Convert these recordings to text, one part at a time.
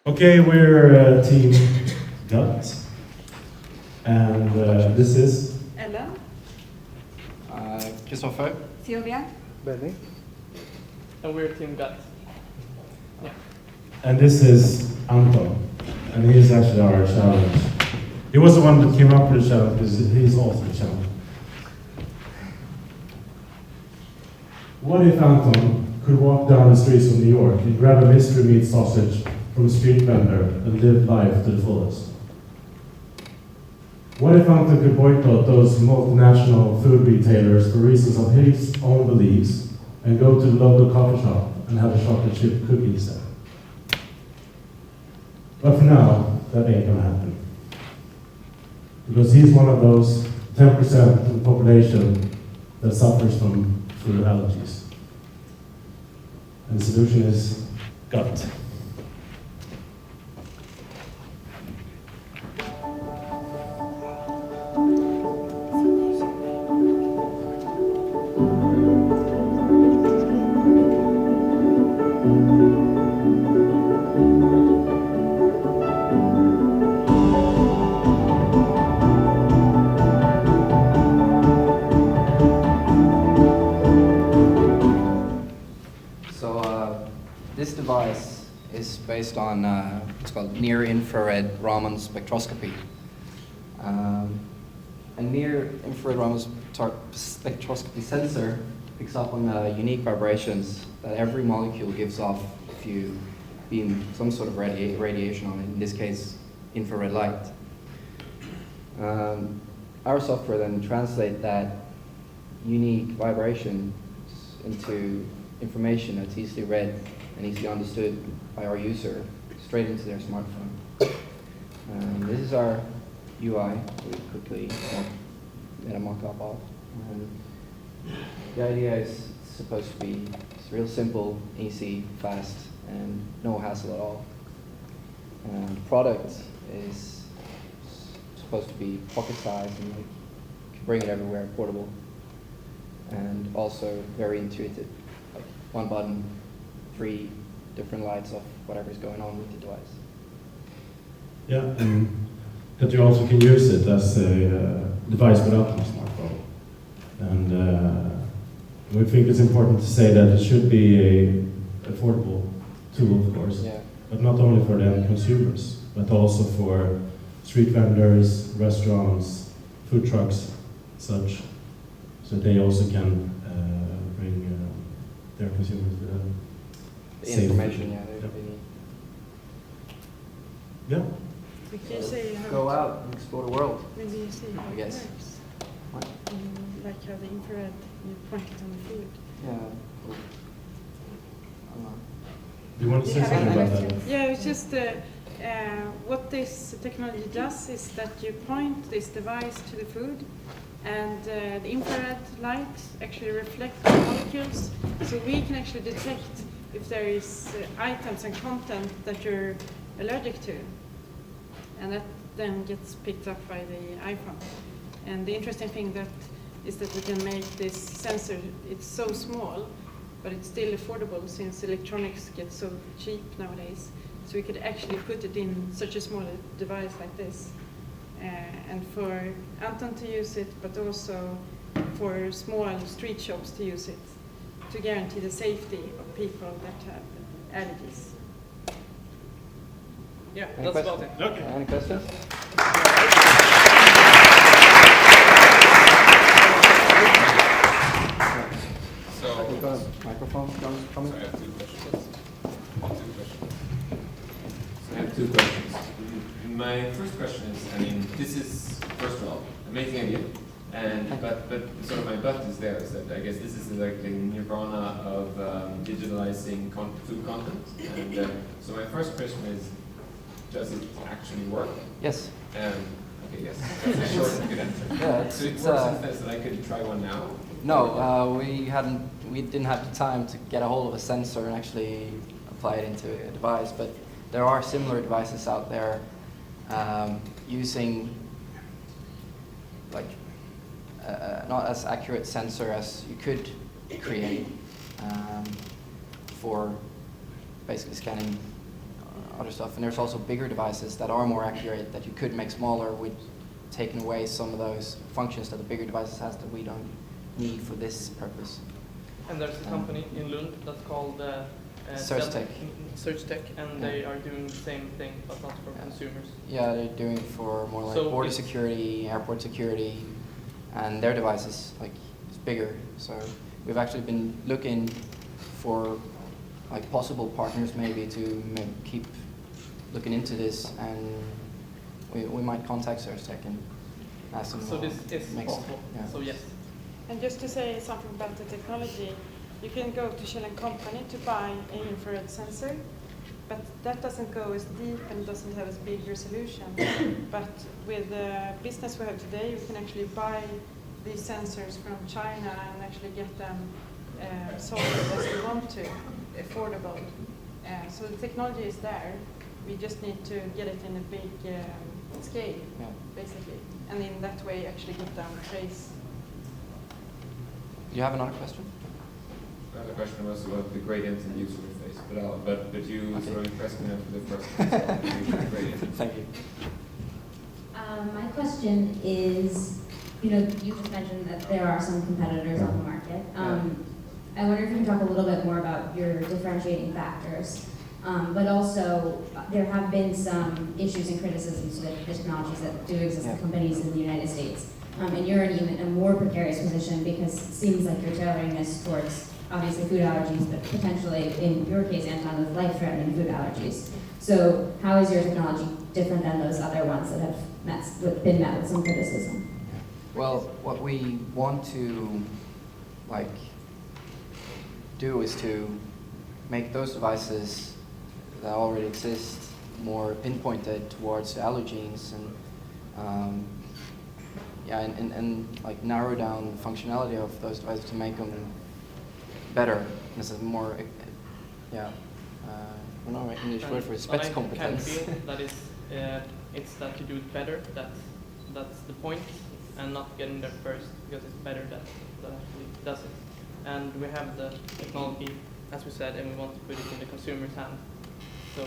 Okay, we're Team Gut, and this is Ellen, Christopher. Sylvia, Benny. And we're Team Gut. and this is Anton, and he's actually our challenge. He was the one that came up with the challenge because he's also the challenge. What if Anton could walk down the streets of New York and grab a mystery meat sausage from a street vendor and live life to the fullest? What if Anton could boycott those multinational food retailers for reasons of his own beliefs and go to the local coffee shop and have a chocolate chip cookie instead? But for now, that ain't gonna happen. Because he's one of those 10% of the population that suffers from food allergies. And the solution is gut. This device is based on what's called near-infrared Raman spectroscopy. A near-infrared Raman spectroscopy sensor picks up on unique vibrations that every molecule gives off if you beam some sort of radiation on it, in this case, infrared light. Our software then translates that unique vibration into information that's easily read and easily understood by our user straight into their smartphone. This is our UI. We quickly get a mock-up of. The idea is it's supposed to be real simple, easy, fast, and no hassle at all. The product is supposed to be pocket-sized and you can bring it everywhere, portable, and also very intuitive. Like one button, 3 different lights of whatever's going on with the device. Yeah, and that you also can use it as a device without a smartphone. And we think it's important to say that it should be a affordable tool, of course, Yeah. but not only for the end consumers, but also for street vendors, restaurants, food trucks, such, so they also can bring their consumers with them. The information, yeah, they need. Yeah. we can say how Go out and explore the world. maybe you see how I it guess. works. What? Like how the infrared, you point it on the food. Yeah. Cool. Do you want to say You have something any about that? questions? Yeah, it's just what this technology does is that you point this device to the food, and the infrared light actually reflects the molecules, so we can actually detect if there is items and content that you're allergic to, and that then gets picked up by the iPhone. And the interesting thing is that we can make this sensor, it's so small, but it's still affordable since electronics get so cheap nowadays. So we could actually put it in such a small device like this. And for Anton to use it, but also for small street shops to use it, to guarantee the safety of people that have allergies. Yeah, Any that's about it. Okay. Any questions? So, We've got a microphone coming. I have 2 questions. I have 2 questions. My first question is, I mean, this is, first of all, amazing idea. But sort of my but is there, is that I guess this is like the nirvana of digitalizing food content. And so my first question is, does it actually work? Yes. Okay, yes. That's a short and good answer. Yeah, So it it's works in the sense that I could try one now? no, we didn't have the time to get a hold of a sensor and actually apply it into a device, but there are similar devices out there using like not as accurate sensor as you could create for basically scanning other stuff. And there's also bigger devices that are more accurate that you could make smaller with taking away some of those functions that the bigger devices has that we don't need for this purpose. And there's a company in Lund that's called SearchTech. SearchTech, and they are doing the same thing, but not for consumers. Yeah, they're doing it for more like So border it's- security, airport security, and their devices like it's bigger. So we've actually been looking for like possible partners maybe to keep looking into this, and we might contact SearchTech and ask them. So this is makes- possible. yeah. So yes. And just to say something about the technology, you can go to Shell & Company to buy an infrared sensor, but that doesn't go as deep and doesn't have as big resolution. But with the business we have today, we can actually buy these sensors from China and actually get them sold as we want to, affordable. So the technology is there. We just need to get it in a big scale, Yeah. basically, and in that way actually get them trace. Do you have another question? Another question was about the gradient and user interface, but you Okay. sort of impressed me for the first one, so I'll leave the gradient. Thank you. My question is, you just mentioned that there are some competitors on the market. I wonder if you can talk a little bit more about your differentiating factors, but also there have been some issues and criticisms with the technologies that do exist in companies in the United States. And you're in even a more precarious position because it seems like you're tailoring this towards obviously food allergies, but potentially in your case, Anton, with life-threatening food allergies. So how is your technology different than those other ones that have been met with some criticism? Well, what we want to do is to make those devices that already exist more pinpointed towards the allergens and like narrow down the functionality of those devices to make them better. This is more, I don't know the English word for it, But I spetscompetence. can feel that is, it's that you do it better, that's the point, and not getting there first, because it's better that actually does it. And we have the technology, as we said, and we want to put it in the consumer's hand. So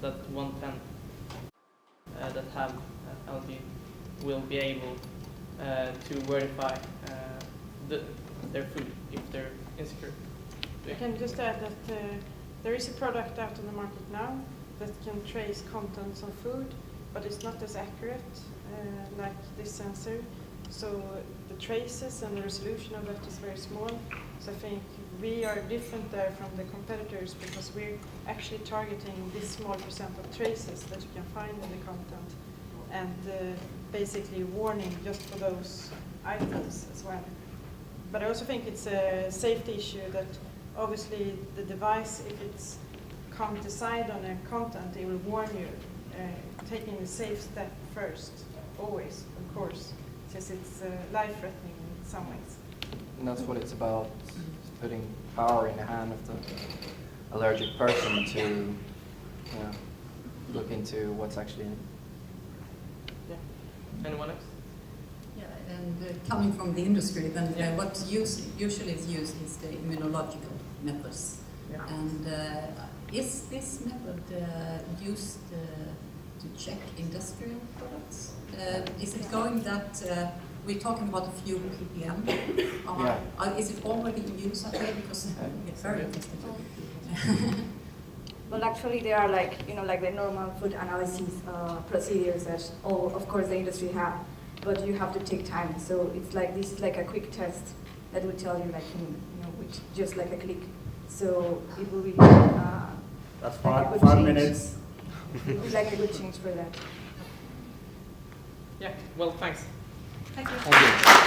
that 1/10 that have LG will be able to verify their food if they're insecure. I can just add that there is a product out on the market now that can trace contents of food, but it's not as accurate like this sensor. So the traces and the resolution of that is very small. So I think we are different there from the competitors because we're actually targeting this small percent of traces that you can find in the content and basically warning just for those items as well. But I also think it's a safety issue that obviously the device, if it's can't decide on a content, it will warn you, taking the safe step first, always, of course, since it's life-threatening in some ways. And that's what it's about, putting power in the hand of the allergic person to look into what's actually in it. Yeah. Anyone else? Yeah, and coming from the industry, then what usually is used is the immunological methods. Yeah. And is this method used to check industrial products? Is it going that we're talking about a few ppm? Is it already in use out there? Because it's very interesting. Well, actually, they are like the normal food analysis procedures that of course, the industry have, but you have to take time. So it's like this is like a quick test that will tell you which just like a click. So it will be that's like a good 5 change. minutes. It's like a good change for that. Yeah. Well, thanks. Thank you. Thank you.